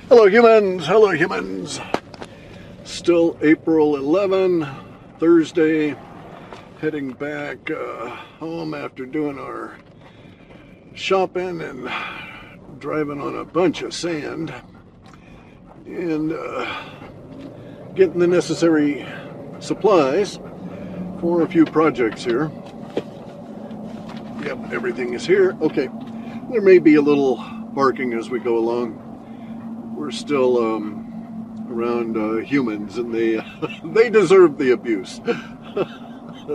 Hello humans, still April 11, Thursday, heading back home after doing our shopping and driving on a bunch of sand and getting the necessary supplies for a few projects here. Yep, everything is here. Okay, there may be a little barking as we go along. We're still around humans, and they deserve the abuse.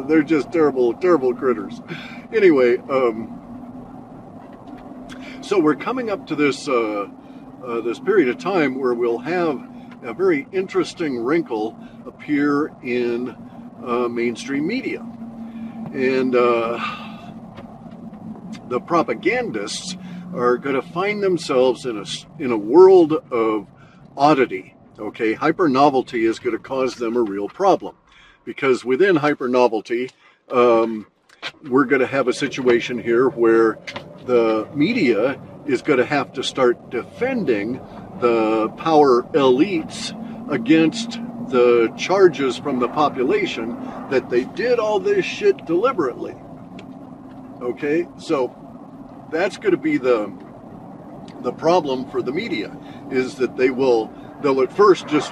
They're just terrible critters. Anyway, so we're coming up to this this period of time where we'll have a very interesting wrinkle appear in mainstream media, and the propagandists are going to find themselves in a world of oddity. Okay, hyper novelty is going to cause them a real problem, because within hyper novelty, we're going to have a situation here where the media is going to have to start defending the power elites against the charges from the population that they did all this shit deliberately. Okay, so that's going to be the problem for the media, is that they'll at first just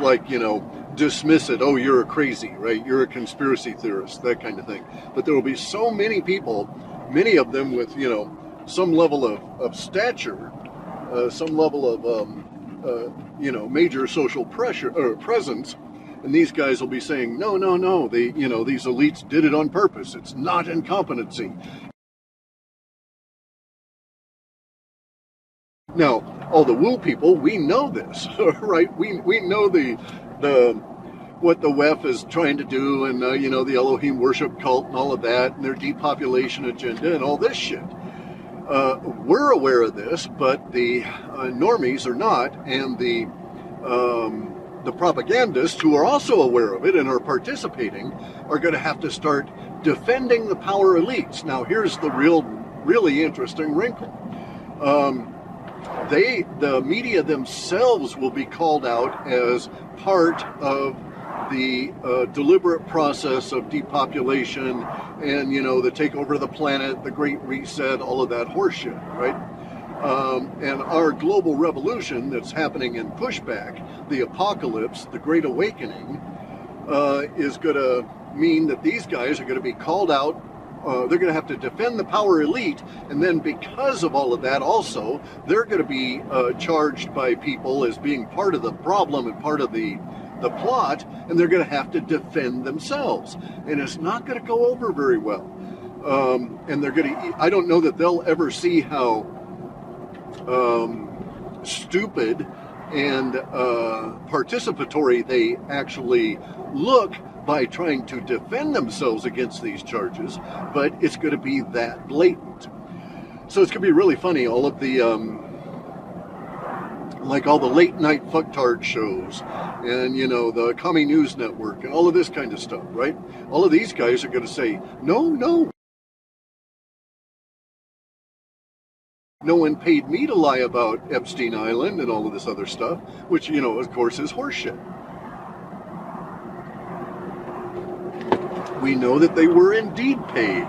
dismiss it. Oh, you're a crazy, right? You're a conspiracy theorist, that kind of thing. But there will be so many people, many of them with, some level of stature, some level of, major social pressure or presence. And these guys will be saying, no, these elites did it on purpose. It's not incompetency. Now, all the woo people, we know this, right? We know the what the WEF is trying to do, and the Elohim worship cult and all of that, and their depopulation agenda and all this shit. We're aware of this, but the normies are not, and the propagandists, who are also aware of it and are participating, are going to have to start defending the power elites. Now, here's the really interesting wrinkle. The media themselves will be called out as part of the deliberate process of depopulation and, the takeover of the planet, the Great Reset, all of that horseshit, right? And our global revolution that's happening in pushback, the apocalypse, the Great Awakening, is going to mean that these guys are going to be called out. They're going to have to defend the power elite, and then because of all of that also, they're going to be charged by people as being part of the problem and part of the plot, and they're going to have to defend themselves, and it's not going to go over very well. And they're going to, I don't know that they'll ever see how stupid and participatory they actually look by trying to defend themselves against these charges, but it's going to be that blatant. So it's going to be really funny, all of the all the late night fucktard shows and the Commie News Network and all of this kind of stuff, right? All of these guys are going to say, no one paid me to lie about Epstein Island and all of this other stuff, which of course is horseshit. We know that they were indeed paid,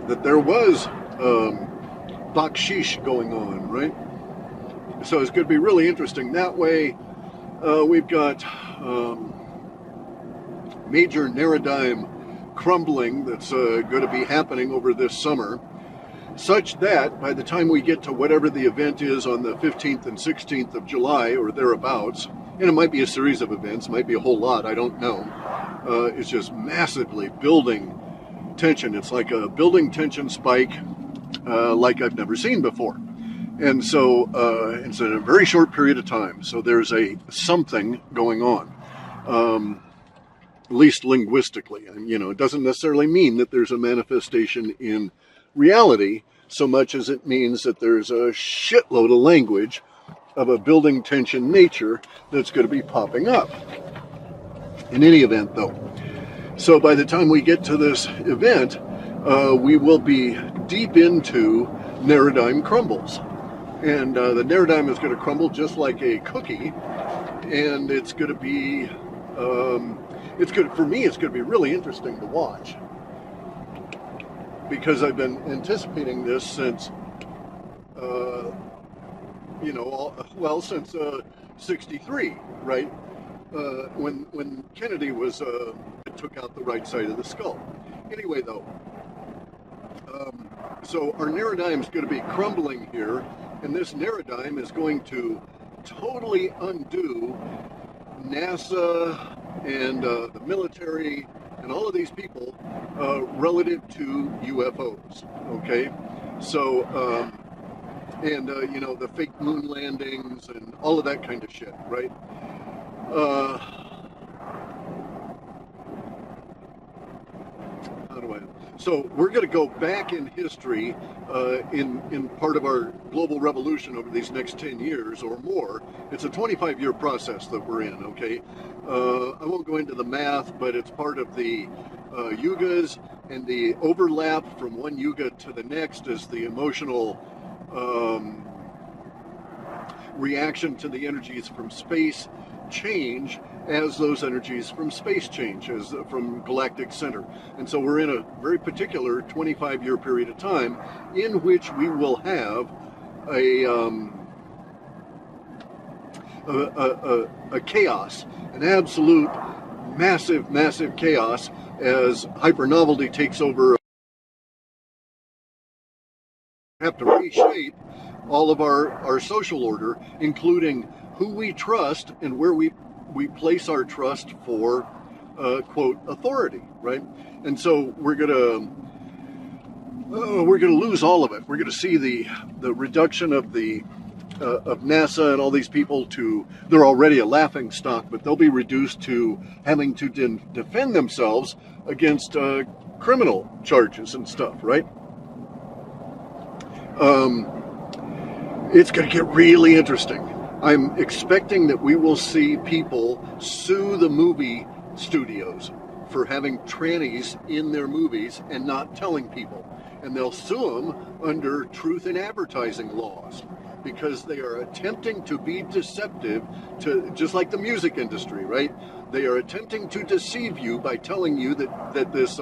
that there was bakshish going on, right? So it's going to be really interesting that way. We've got major paradigm crumbling that's going to be happening over this summer, such that by the time we get to whatever the event is on the 15th and 16th of July or thereabouts, and it might be a series of events, might be a whole lot, I don't know. It's just massively building tension. It's like a building tension spike like I've never seen before. And so it's in a very short period of time. So there's something going on, at least linguistically. And, it doesn't necessarily mean that there's a manifestation in reality so much as it means that there's a shitload of language of a building tension nature that's going to be popping up. In any event, though. So by the time we get to this event, we will be deep into paradigm crumbles. And the Narradigm is going to crumble just like a cookie, and it's going to be, for me, it's going to be really interesting to watch, because I've been anticipating this since, since 63, right? When Kennedy took out the right side of the skull. Anyway, though, so our Narradigm is going to be crumbling here, and this Narradigm is going to totally undo NASA and the military and all of these people relative to UFOs. Okay, so the fake moon landings and all of that kind of shit, right? So we're going to go back in history in part of our global revolution over these next 10 years or more. It's a 25-year process that we're in, okay? I won't go into the math, but it's part of the yugas, and the overlap from one yuga to the next is the emotional reaction to the energies from space change as those energies from space change, as from galactic center. And so we're in a very particular 25-year period of time in which we will have a chaos, an absolute massive chaos, as hyper-novelty takes over. Have to reshape all of our social order, including who we trust and where we place our trust for quote authority, right? And so we're gonna lose all of it. We're gonna see the reduction of NASA and all these people to, they're already a laughing stock, but they'll be reduced to having to defend themselves against criminal charges and stuff, right? It's going to get really interesting. I'm expecting that we will see people sue the movie studios for having trannies in their movies and not telling people. And they'll sue them under truth in advertising laws, because they are attempting to be deceptive, to just like the music industry, right? They are attempting to deceive you by telling you that this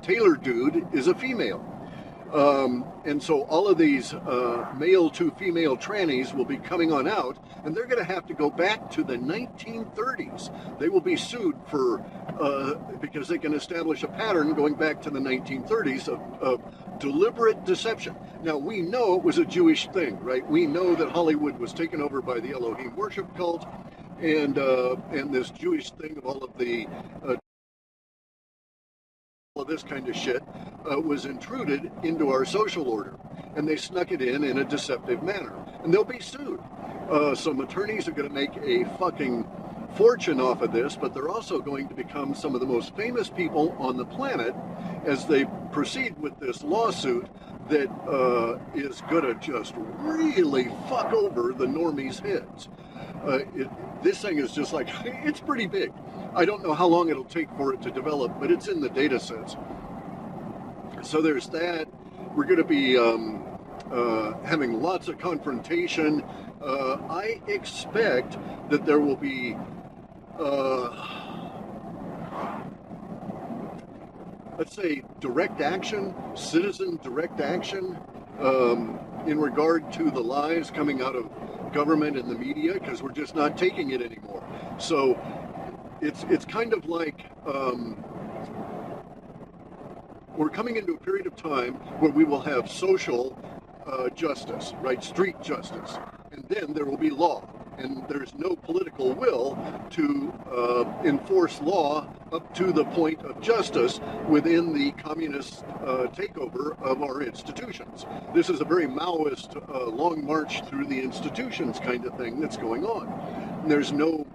Taylor dude is a female. And so all of these male to female trannies will be coming on out, and they're going to have to go back to the 1930s. They will be sued for because they can establish a pattern going back to the 1930s of deliberate deception. Now, we know it was a Jewish thing, right? We know that Hollywood was taken over by the Elohim worship cult, and this Jewish thing of all of this kind of shit was intruded into our social order, and they snuck it in a deceptive manner, and they'll be sued. Some attorneys are going to make a fucking fortune off of this, but they're also going to become some of the most famous people on the planet as they proceed with this lawsuit that is going to just really fuck over the normies' heads. This thing is just like, it's pretty big. I don't know how long it'll take for it to develop, but it's in the data sets. So there's that. We're going to be having lots of confrontation. I expect that there will be let's say direct action, citizen direct action in regard to the lies coming out of government and the media, because we're just not taking it anymore. So it's kind of like we're coming into a period of time where we will have social justice, right? Street justice. And then there will be law. And there's no political will to enforce law up to the point of justice within the communist takeover of our institutions. This is a very Maoist long march through the institutions kind of thing that's going on. And there's no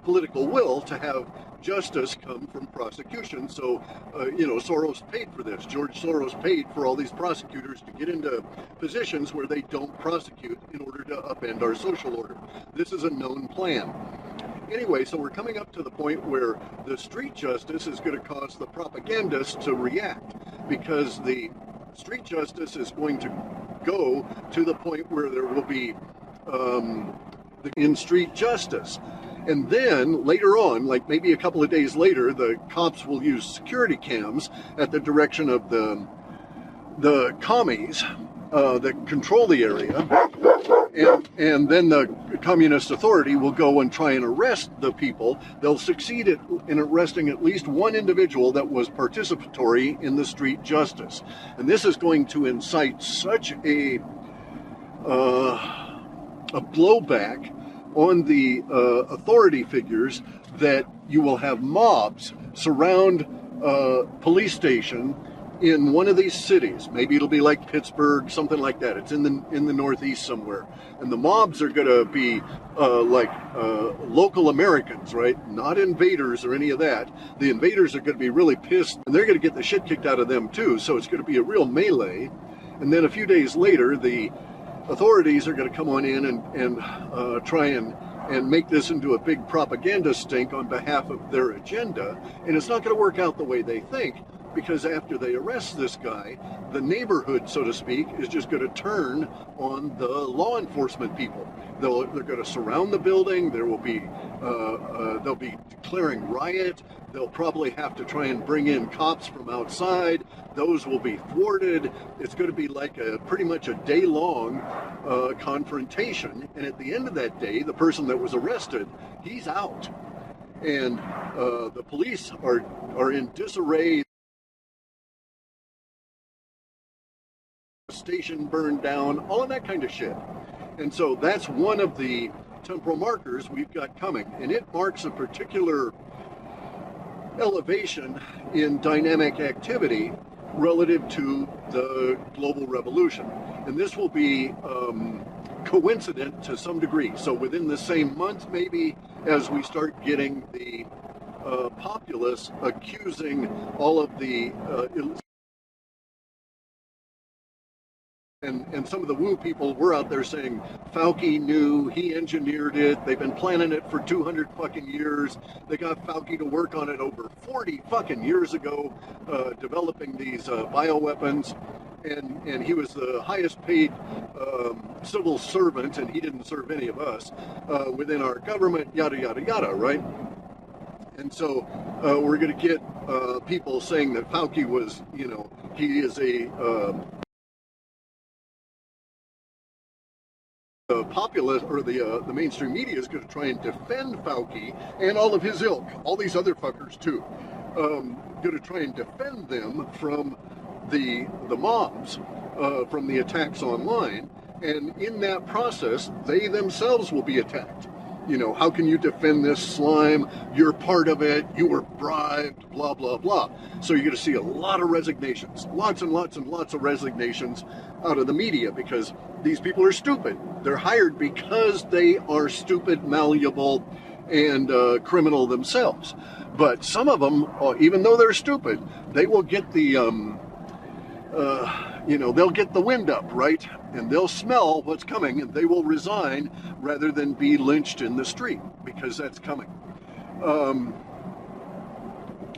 political will to have justice come from prosecution. So, Soros paid for this. George Soros paid for all these prosecutors to get into positions where they don't prosecute in order to upend our social order. This is a known plan. Anyway, so we're coming up to the point where the street justice is going to cause the propagandists to react, because the street justice is going to go to the point where there will be in-street justice. And then later on, like maybe a couple of days later, the cops will use security cams at the direction of the commies that control the area. And then the Communist Authority will go and try and arrest the people. They'll succeed in arresting at least one individual that was participatory in the street justice. And this is going to incite such a blowback on the authority figures that you will have mobs surround a police station in one of these cities. Maybe it'll be like Pittsburgh, something like that. It's in the Northeast somewhere. And the mobs are going to be local Americans, right? Not invaders or any of that. The invaders are going to be really pissed, and they're going to get the shit kicked out of them too. So it's going to be a real melee. And then a few days later, the authorities are going to come on in and try and make this into a big propaganda stink on behalf of their agenda. And it's not going to work out the way they think, because after they arrest this guy, the neighborhood, so to speak, is just going to turn on the law enforcement people. They're going to surround the building. There will be they'll be declaring riot. They'll probably have to try and bring in cops from outside. Those will be thwarted. It's going to be like pretty much a day-long confrontation. And at the end of that day, the person that was arrested, he's out. And the police are in disarray. Station burned down, all of that kind of shit. And so that's one of the temporal markers we've got coming, and it marks a particular elevation in dynamic activity relative to the global revolution. And this will be coincident to some degree. So within the same month, maybe, as we start getting the populace accusing all of the and some of the woo people were out there saying Fauci knew, he engineered it, they've been planning it for 200 fucking years, they got Fauci to work on it over 40 fucking years ago, developing these bioweapons, and he was the highest paid civil servant, and he didn't serve any of us within our government, yada yada yada, right? And so we're going to get people saying that Fauci was, he is a populace, or the mainstream media is going to try and defend Fauci and all of his ilk, all these other fuckers too, going to try and defend them from the mobs, from the attacks online, and in that process, they themselves will be attacked. How can you defend this slime? You're part of it. You were bribed, blah, blah, blah. So you're going to see a lot of resignations, lots and lots and lots of resignations out of the media, because these people are stupid. They're hired because they are stupid, malleable, and criminal themselves. But some of them, even though they're stupid, they will get the, they'll get the wind up, right? And they'll smell what's coming, and they will resign rather than be lynched in the street, because that's coming.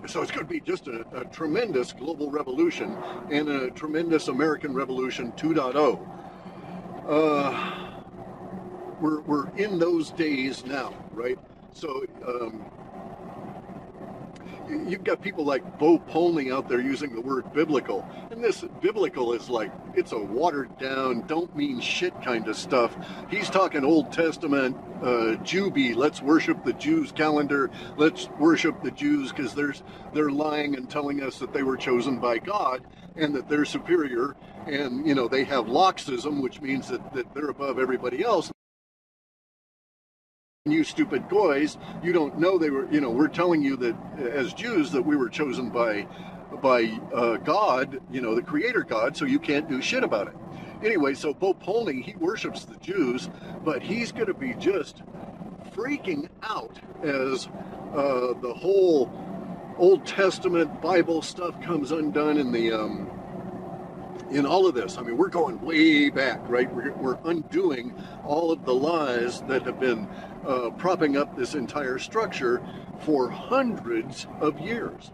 So it's going to be just a tremendous global revolution and a tremendous American Revolution 2.0. We're in those days now, right? So you've got people like Bo Polney out there using the word biblical, and this biblical is like, it's a watered down, don't mean shit kind of stuff. He's talking Old Testament, Jubi, let's worship the Jews calendar, let's worship the Jews because they're lying and telling us that they were chosen by God and that they're superior, and they have Loxism, which means that they're above everybody else. You stupid goys, you don't know they were, we're telling you that as Jews that we were chosen by God, the creator God, so you can't do shit about it. Anyway, so Bo Polney, he worships the Jews, but he's going to be just freaking out as the whole Old Testament Bible stuff comes undone in the in all of this. I mean, we're going way back, right? We're undoing all of the lies that have been propping up this entire structure for hundreds of years.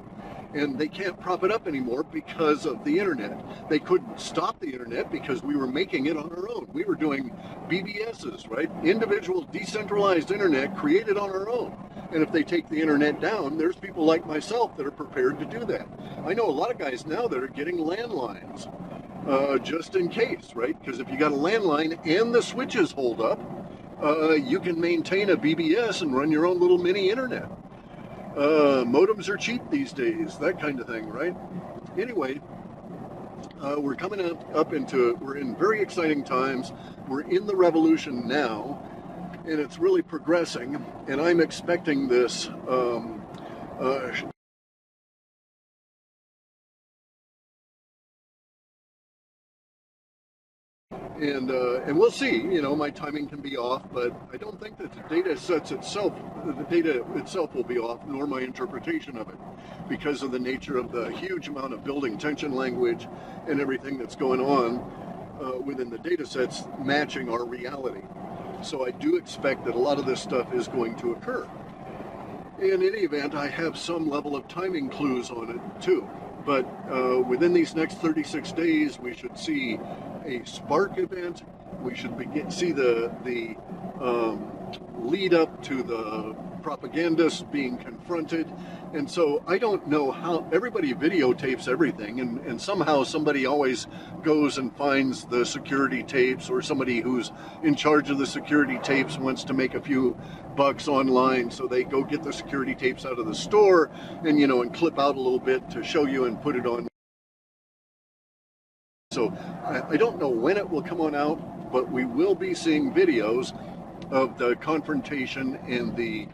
And they can't prop it up anymore because of the internet. They couldn't stop the internet because we were making it on our own. We were doing BBSs, right? Individual decentralized internet created on our own. And if they take the internet down, there's people like myself that are prepared to do that. I know a lot of guys now that are getting landlines just in case, right? Because if you got a landline and the switches hold up, you can maintain a BBS and run your own little mini internet. Modems are cheap these days, that kind of thing, right? Anyway, we're coming we're in very exciting times. We're in the revolution now, and it's really progressing, and I'm expecting this and we'll see. You know, my timing can be off, but I don't think that the data itself will be off, nor my interpretation of it, because of the nature of the huge amount of building tension language and everything that's going on within the data sets matching our reality. So I do expect that a lot of this stuff is going to occur. In any event, I have some level of timing clues on it too. But within these next 36 days, we should see a spark event. We should see the lead up to the propagandists being confronted. And so I don't know how everybody videotapes everything, and somehow somebody always goes and finds the security tapes, or somebody who's in charge of the security tapes wants to make a few bucks online, so they go get the security tapes out of the store and, you know, and clip out a little bit to show you and put it on. So I don't know when it will come on out, but we will be seeing videos of the confrontation and the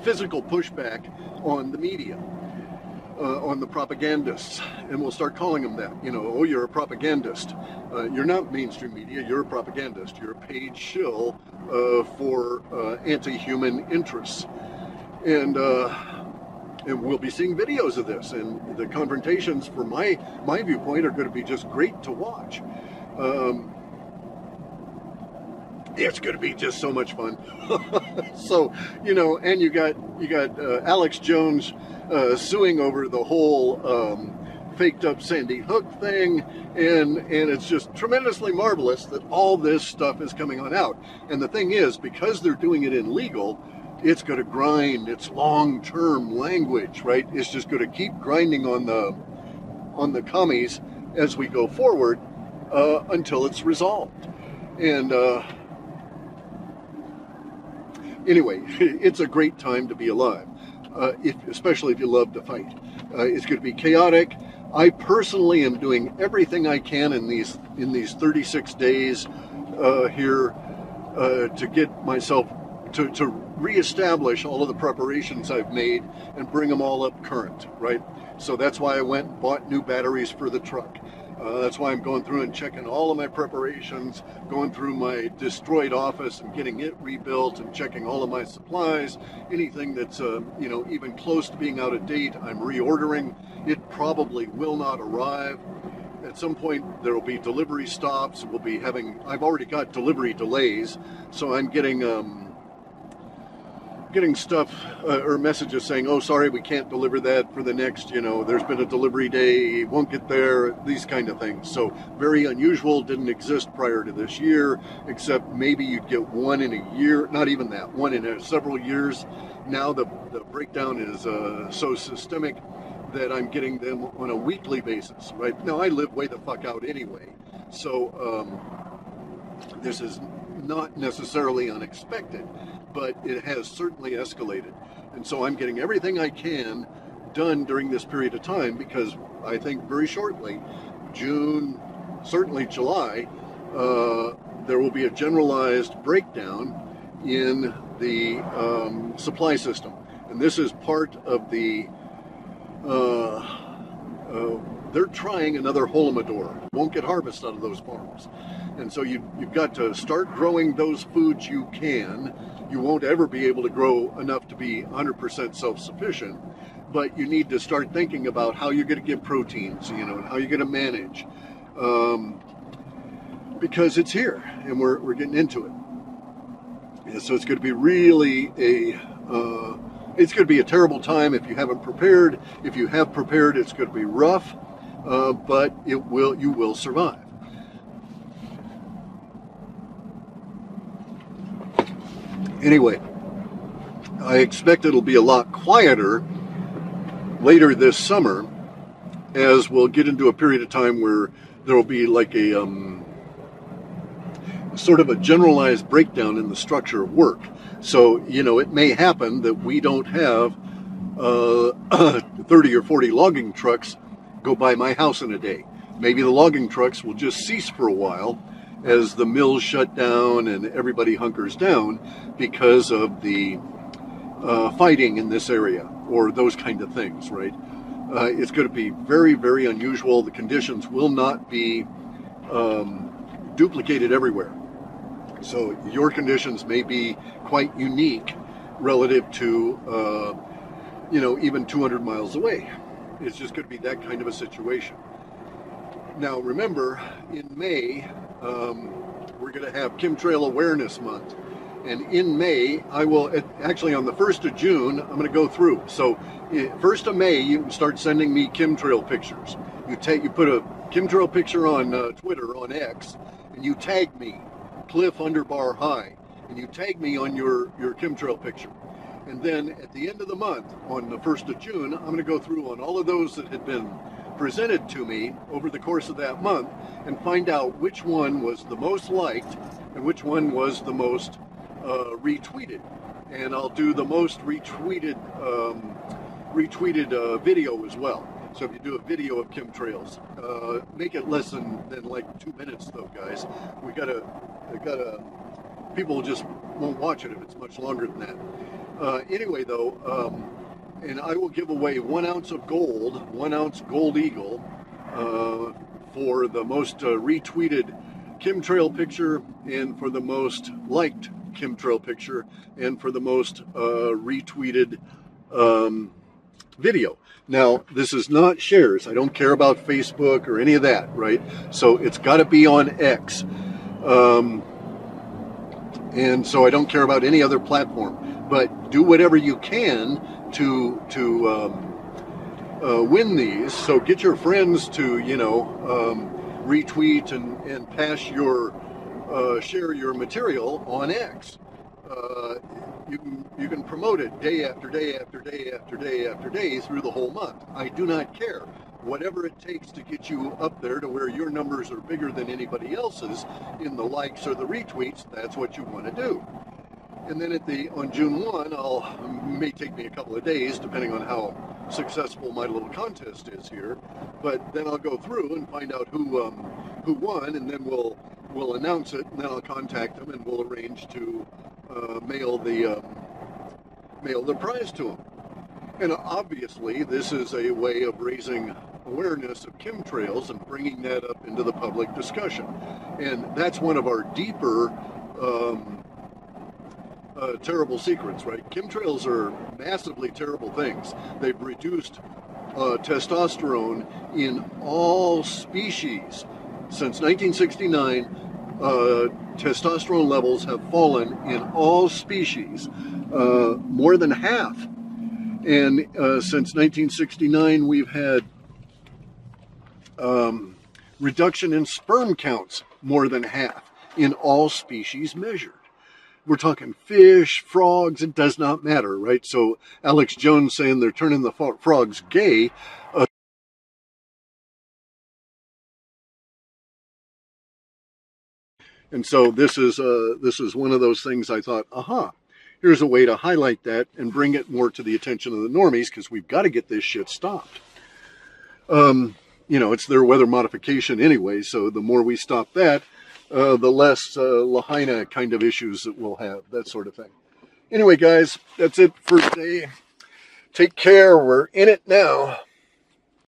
physical pushback on the media, on the propagandists, and we'll start calling them that. You know, oh, you're a propagandist. You're not mainstream media. You're a propagandist. You're a paid shill for anti-human interests, and we'll be seeing videos of this, and the confrontations, from my viewpoint, are going to be just great to watch. It's going to be just so much fun. So, you know, and you got Alex Jones suing over the whole faked up Sandy Hook thing, and it's just tremendously marvelous that all this stuff is coming on out. And the thing is, because they're doing it in legal, it's going to grind. It's long-term language, right? It's just going to keep grinding on the commies as we go forward until it's resolved. And anyway, it's a great time to be alive, especially if you love to fight. It's going to be chaotic. I personally am doing everything I can in these 36 days here to get myself to reestablish all of the preparations I've made and bring them all up current, right? So that's why I went and bought new batteries for the truck. That's why I'm going through and checking all of my preparations, going through my destroyed office and getting it rebuilt, and checking all of my supplies. Anything that's you know, even close to being out of date, I'm reordering. It probably will not arrive. At some point there will be delivery stops. I've already got delivery delays, so I'm getting stuff or messages saying, oh, sorry, we can't deliver that for the next, you know, there's been a delivery day, won't get there, these kind of things. So very unusual, didn't exist prior to this year, except maybe you'd get one in a year, not even that, one in several years. Now the breakdown is so systemic that I'm getting them on a weekly basis, right? Now I live way the fuck out anyway, so this is not necessarily unexpected, but it has certainly escalated. And so I'm getting everything I can done during this period of time, because I think very shortly, June, certainly July, there will be a generalized breakdown in the supply system. And this is part of the, they're trying another Holodomor. Won't get harvest out of those farms. And so you've got to start growing those foods you can. You won't ever be able to grow enough to be 100% self-sufficient, but you need to start thinking about how you're going to get proteins, you know, and how you're going to manage, because it's here and we're getting into it. And so it's going to be really a It's going to be a terrible time if you haven't prepared. If you have prepared, it's going to be rough, but you will survive. Anyway, I expect it'll be a lot quieter later this summer, as we'll get into a period of time where there will be like a sort of a generalized breakdown in the structure of work. So, you know, it may happen that we don't have 30 or 40 logging trucks go by my house in a day. Maybe the logging trucks will just cease for a while as the mills shut down and everybody hunkers down because of the fighting in this area or those kind of things, right? It's going to be very, very unusual. The conditions will not be duplicated everywhere. So your conditions may be quite unique relative to, you know, even 200 miles away. It's just going to be that kind of a situation. Now, remember, in May, we're going to have Chemtrail Awareness Month. And in May, I will, actually on the 1st of June, I'm going to go through. So 1st of May, you can start sending me chemtrail pictures. You put a chemtrail picture on Twitter, on X, and you tag me, Clif_high, and you tag me on your chemtrail picture. And then at the end of the month, on the 1st of June, I'm going to go through on all of those that had been presented to me over the course of that month and find out which one was the most liked and which one was the most retweeted. And I'll do the most retweeted video as well. So if you do a video of chemtrails, make it less than like 2 minutes though, guys. We gotta people just won't watch it if it's much longer than that. Anyway though, and I will give away 1 ounce of gold, 1 ounce gold eagle, for the most retweeted chemtrail picture and for the most liked chemtrail picture and for the most retweeted video. Now, this is not shares. I don't care about Facebook or any of that, right? So it's got to be on X. And so I don't care about any other platform. But do whatever you can to win these. So get your friends to, you know, retweet and pass your share your material on X. You can promote it day after day after day after day after day through the whole month. I do not care. Whatever it takes to get you up there to where your numbers are bigger than anybody else's in the likes or the retweets, that's what you want to do. And then on June 1, may take me a couple of days depending on how successful my little contest is here, but then I'll go through and find out who won, and then we'll announce it, and then I'll contact them and we'll arrange to mail the prize to them. And obviously this is a way of raising awareness of chemtrails and bringing that up into the public discussion. And that's one of our deeper terrible secrets, right? Chemtrails are massively terrible things. They've reduced testosterone in all species. Since 1969, testosterone levels have fallen in all species, more than half. And since 1969, we've had reduction in sperm counts, more than half, in all species measured. We're talking fish, frogs, it does not matter, right? So Alex Jones saying they're turning the frogs gay. And so this is one of those things I thought, aha, here's a way to highlight that and bring it more to the attention of the normies, because we've got to get this shit stopped. You know, it's their weather modification anyway, so the more we stop that, the less Lahaina kind of issues that we'll have, that sort of thing. Anyway, guys, that's it for today. Take care. We're in it now.